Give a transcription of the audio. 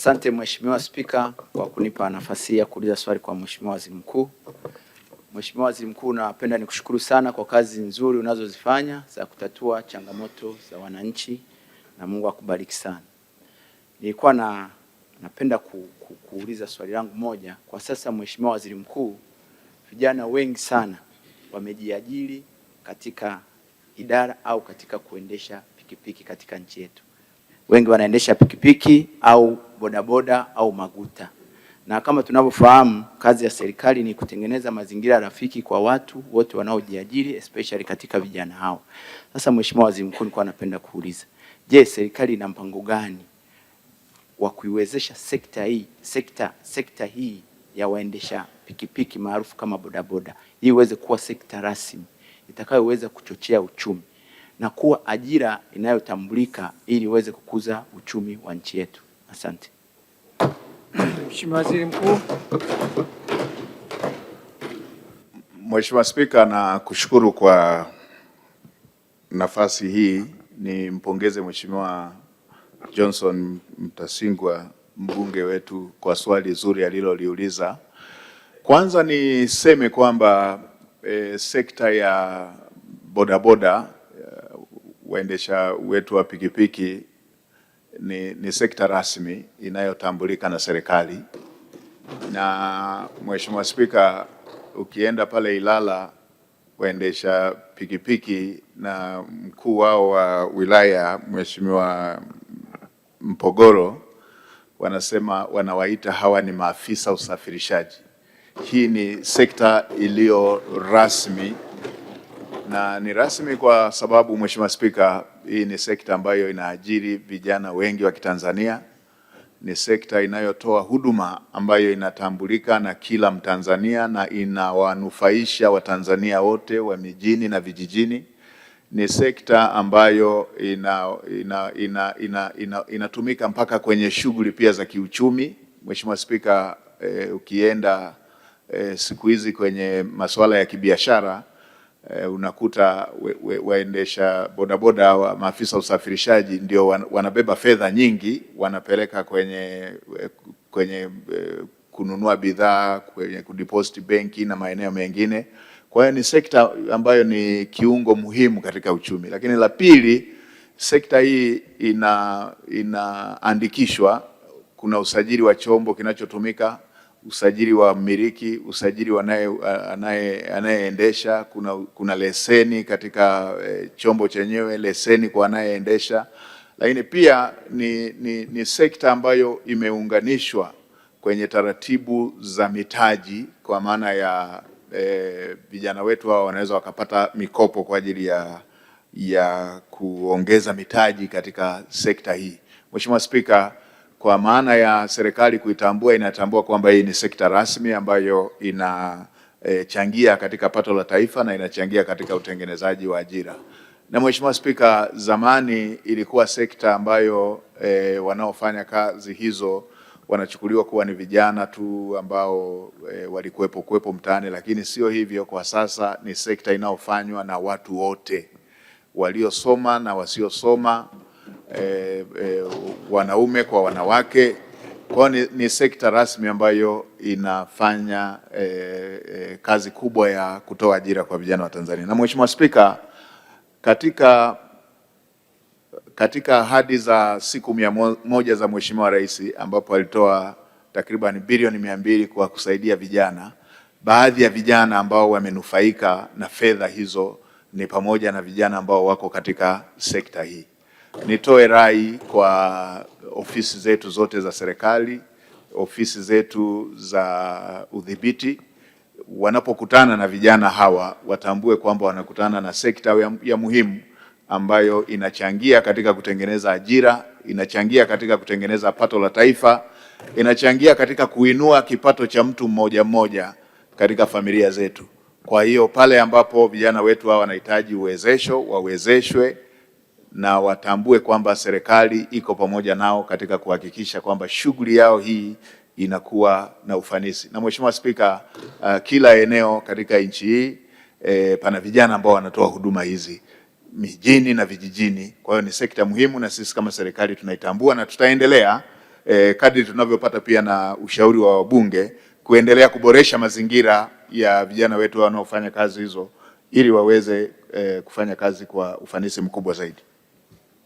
Asante Mheshimiwa Spika kwa kunipa nafasi ya kuuliza swali kwa Mheshimiwa Waziri Mkuu. Mheshimiwa Waziri Mkuu, napenda nikushukuru sana kwa kazi nzuri unazozifanya za kutatua changamoto za wananchi na Mungu akubariki sana. Nilikuwa napenda kuuliza swali langu moja. Kwa sasa Mheshimiwa Waziri Mkuu, vijana wengi sana wamejiajiri katika idara au katika kuendesha pikipiki katika nchi yetu. Wengi wanaendesha pikipiki au bodaboda au maguta. Na kama tunavyofahamu, kazi ya serikali ni kutengeneza mazingira rafiki kwa watu wote wanaojiajiri, especially katika vijana hao. Sasa Mheshimiwa Waziri Mkuu, nilikuwa napenda kuuliza, je, serikali ina mpango gani wa kuiwezesha sekta hii ya waendesha pikipiki maarufu kama bodaboda hii iweze kuwa sekta rasmi itakayoweza kuchochea uchumi na kuwa ajira inayotambulika ili iweze kukuza uchumi wa nchi yetu? Asante. Mheshimiwa Waziri Mkuu. Mheshimiwa Spika, na kushukuru kwa nafasi hii. Nimpongeze Mheshimiwa Johnson Mtasingwa mbunge wetu kwa swali zuri aliloliuliza. Kwanza niseme kwamba sekta ya bodaboda waendesha wetu wa pikipiki ni sekta rasmi inayotambulika na serikali. Na Mheshimiwa Spika, ukienda pale Ilala, waendesha pikipiki na mkuu wao wa wilaya Mheshimiwa Mpogoro wanasema, wanawaita hawa ni maafisa usafirishaji. Hii ni sekta iliyo rasmi, na ni rasmi kwa sababu Mheshimiwa Spika, hii ni sekta ambayo inaajiri vijana wengi wa Kitanzania. Ni sekta inayotoa huduma ambayo inatambulika na kila Mtanzania na inawanufaisha Watanzania wote wa mijini na vijijini. Ni sekta ambayo inatumika mpaka kwenye shughuli pia za kiuchumi. Mheshimiwa Spika, ukienda siku hizi kwenye masuala ya kibiashara unakuta waendesha bodaboda wa maafisa usafirishaji ndio wanabeba fedha nyingi, wanapeleka kwenye kununua bidhaa, kwenye kudeposit benki na maeneo mengine. Kwa hiyo ni sekta ambayo ni kiungo muhimu katika uchumi. Lakini la pili, sekta hii inaandikishwa, kuna usajili wa chombo kinachotumika, usajili wa mmiliki, usajili wa anayeendesha, kuna leseni katika chombo chenyewe, leseni kwa anayeendesha. Lakini pia ni sekta ambayo imeunganishwa kwenye taratibu za mitaji, kwa maana ya vijana wetu hao wanaweza wakapata mikopo kwa ajili ya kuongeza mitaji katika sekta hii. Mheshimiwa Spika, kwa maana ya serikali kuitambua, inatambua kwamba hii ni sekta rasmi ambayo inachangia katika pato la taifa na inachangia katika utengenezaji wa ajira. Na Mheshimiwa Spika, zamani ilikuwa sekta ambayo wanaofanya kazi hizo wanachukuliwa kuwa ni vijana tu ambao walikuwepo mtaani, lakini sio hivyo. Kwa sasa ni sekta inayofanywa na watu wote, waliosoma na wasiosoma, wanaume kwa wanawake. Kwa ni sekta rasmi ambayo inafanya kazi kubwa ya kutoa ajira kwa vijana wa Tanzania. Na Mheshimiwa Spika, katika ahadi za siku 100 za Mheshimiwa Rais, ambapo alitoa takriban bilioni 200 kwa kusaidia vijana, baadhi ya vijana ambao wamenufaika na fedha hizo ni pamoja na vijana ambao wako katika sekta hii. Nitoe rai kwa ofisi zetu zote za serikali, ofisi zetu za udhibiti, wanapokutana na vijana hawa watambue kwamba wanakutana na sekta ya muhimu ambayo inachangia katika kutengeneza ajira, inachangia katika kutengeneza pato la taifa, inachangia katika kuinua kipato cha mtu mmoja mmoja katika familia zetu. Kwa hiyo pale ambapo vijana wetu hawa wanahitaji uwezesho, wawezeshwe na watambue kwamba serikali iko pamoja nao katika kuhakikisha kwamba shughuli yao hii inakuwa na ufanisi. Na Mheshimiwa Spika, kila eneo katika nchi hii pana vijana ambao wanatoa huduma hizi mijini na vijijini. Kwa hiyo ni sekta muhimu na sisi kama serikali tunaitambua na tutaendelea kadri tunavyopata pia na ushauri wa wabunge kuendelea kuboresha mazingira ya vijana wetu wanaofanya kazi hizo ili waweze kufanya kazi kwa ufanisi mkubwa zaidi.